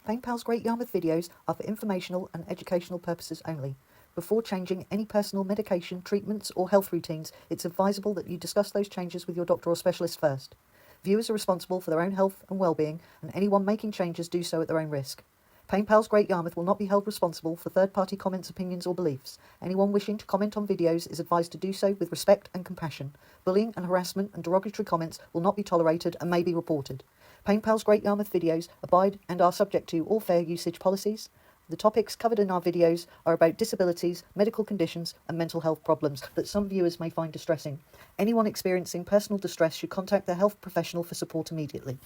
PainPal's Great Yarmouth videos are for informational and educational purposes only. Before changing any personal medication, treatments or health routines, it's advisable that you discuss those changes with your doctor or specialist first. Viewers are responsible for their own health and well-being, and anyone making changes do so at their own risk. PainPal's Great Yarmouth will not be held responsible for third-party comments, opinions or beliefs. Anyone wishing to comment on videos is advised to do so with respect and compassion. Bullying and harassment and derogatory comments will not be tolerated and may be reported. PainPal's Great Yarmouth videos abide and are subject to all fair usage policies. The topics covered in our videos are about disabilities, medical conditions and mental health problems that some viewers may find distressing. Anyone experiencing personal distress should contact their health professional for support immediately.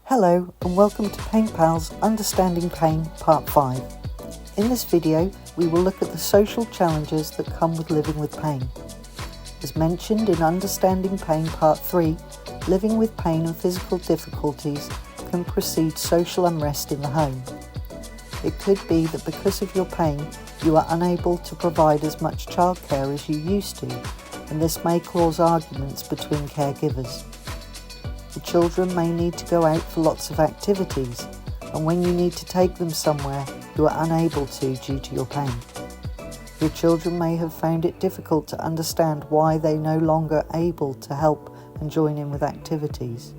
Hello and welcome to PainPal's Understanding Pain Part 5. In this video we will look at the social challenges that come with living with pain. As mentioned in Understanding Pain Part 3, living with pain and physical difficulties can precede social unrest in the home. It could be that because of your pain you are unable to provide as much childcare as you used to, and this may cause arguments between caregivers. The children may need to go out for lots of activities, and when you need to take them somewhere you are unable to due to your pain. Your children may have found it difficult to understand why they're no longer able to help and join in with activities.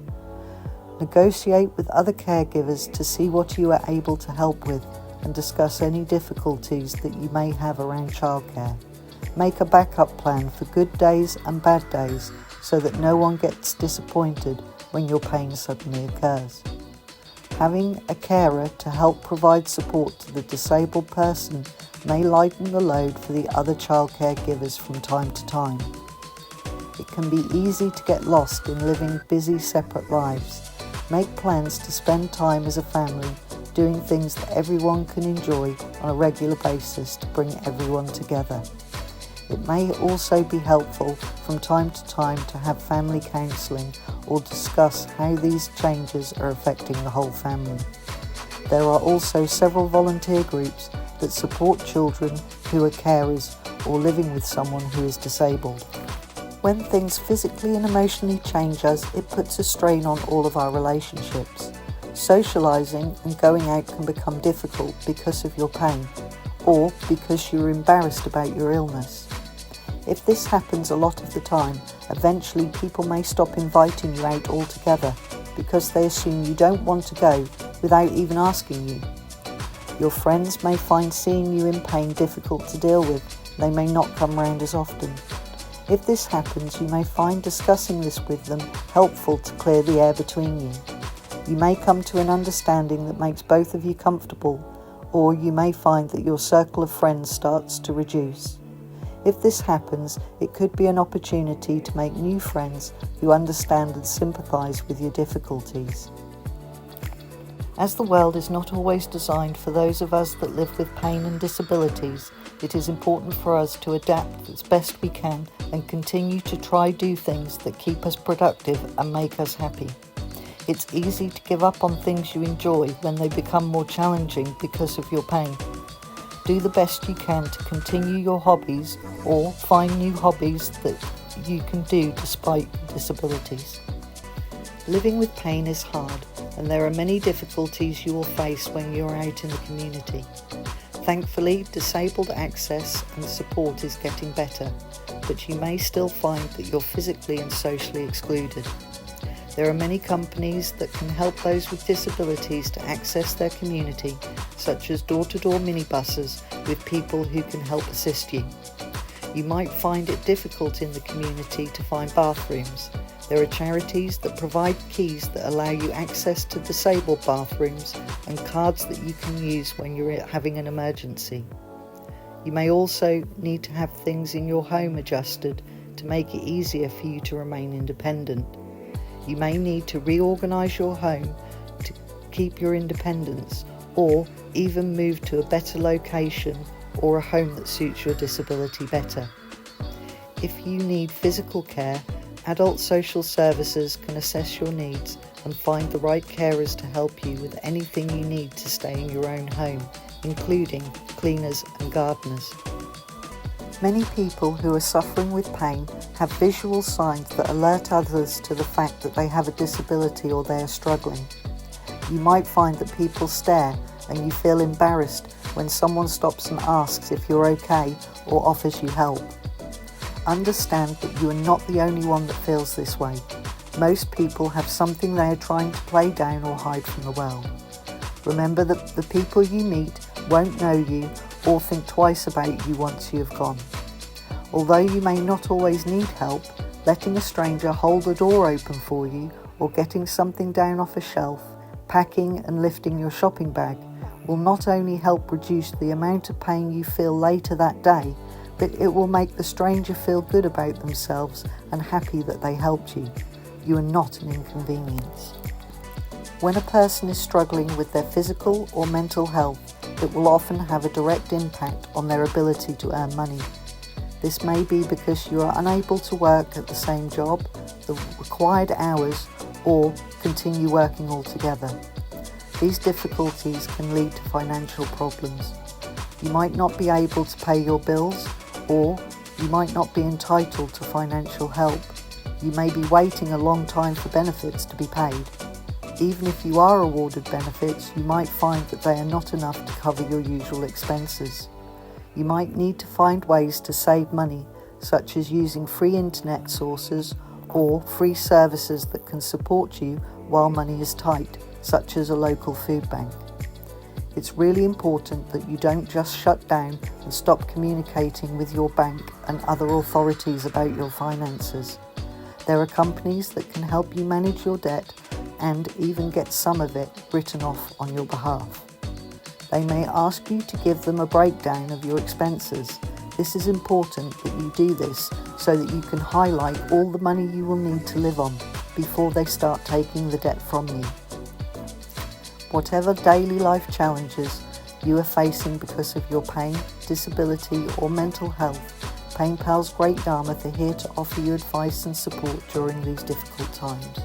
Negotiate with other caregivers to see what you are able to help with and discuss any difficulties that you may have around childcare. Make a backup plan for good days and bad days so that no one gets disappointed when your pain suddenly occurs. Having a carer to help provide support to the disabled person may lighten the load for the other childcare givers from time to time. It can be easy to get lost in living busy separate lives. Make plans to spend time as a family, doing things that everyone can enjoy on a regular basis to bring everyone together. It may also be helpful from time to time to have family counselling or discuss how these changes are affecting the whole family. There are also several volunteer groups that support children who are carers or living with someone who is disabled. When things physically and emotionally change us, it puts a strain on all of our relationships. Socialising and going out can become difficult because of your pain or because you're embarrassed about your illness. If this happens a lot of the time, eventually people may stop inviting you out altogether because they assume you don't want to go without even asking you. Your friends may find seeing you in pain difficult to deal with. They may not come round as often. If this happens, you may find discussing this with them helpful to clear the air between you. You may come to an understanding that makes both of you comfortable, or you may find that your circle of friends starts to reduce. If this happens, it could be an opportunity to make new friends who understand and sympathise with your difficulties. As the world is not always designed for those of us that live with pain and disabilities, it is important for us to adapt as best we can and continue to try do things that keep us productive and make us happy. It's easy to give up on things you enjoy when they become more challenging because of your pain. Do the best you can to continue your hobbies or find new hobbies that you can do despite disabilities. Living with pain is hard, and there are many difficulties you will face when you're out in the community. Thankfully, disabled access and support is getting better, but you may still find that you're physically and socially excluded. There are many companies that can help those with disabilities to access their community, such as door-to-door minibuses with people who can help assist you. You might find it difficult in the community to find bathrooms. There are charities that provide keys that allow you access to disabled bathrooms and cards that you can use when you're having an emergency. You may also need to have things in your home adjusted to make it easier for you to remain independent. You may need to reorganise your home to keep your independence, or even move to a better location or a home that suits your disability better. If you need physical care, adult social services can assess your needs and find the right carers to help you with anything you need to stay in your own home, including cleaners and gardeners. Many people who are suffering with pain have visual signs that alert others to the fact that they have a disability or they are struggling. You might find that people stare and you feel embarrassed when someone stops and asks if you're okay or offers you help. Understand that you are not the only one that feels this way. Most people have something they are trying to play down or hide from the world. Remember that the people you meet won't know you or think twice about you once you have gone. Although you may not always need help, letting a stranger hold a door open for you or getting something down off a shelf, packing and lifting your shopping bag will not only help reduce the amount of pain you feel later that day, but it will make the stranger feel good about themselves and happy that they helped you. You are not an inconvenience. When a person is struggling with their physical or mental health, it will often have a direct impact on their ability to earn money. This may be because you are unable to work at the same job, the required hours, or continue working altogether. These difficulties can lead to financial problems. You might not be able to pay your bills, or you might not be entitled to financial help. You may be waiting a long time for benefits to be paid. Even if you are awarded benefits, you might find that they are not enough to cover your usual expenses. You might need to find ways to save money, such as using free internet sources or free services that can support you while money is tight, such as a local food bank. It's really important that you don't just shut down and stop communicating with your bank and other authorities about your finances. There are companies that can help you manage your debt and even get some of it written off on your behalf. They may ask you to give them a breakdown of your expenses. This is important that you do this so that you can highlight all the money you will need to live on before they start taking the debt from you. Whatever daily life challenges you are facing because of your pain, disability or mental health, Pain Pals Great Yarmouth are here to offer you advice and support during these difficult times.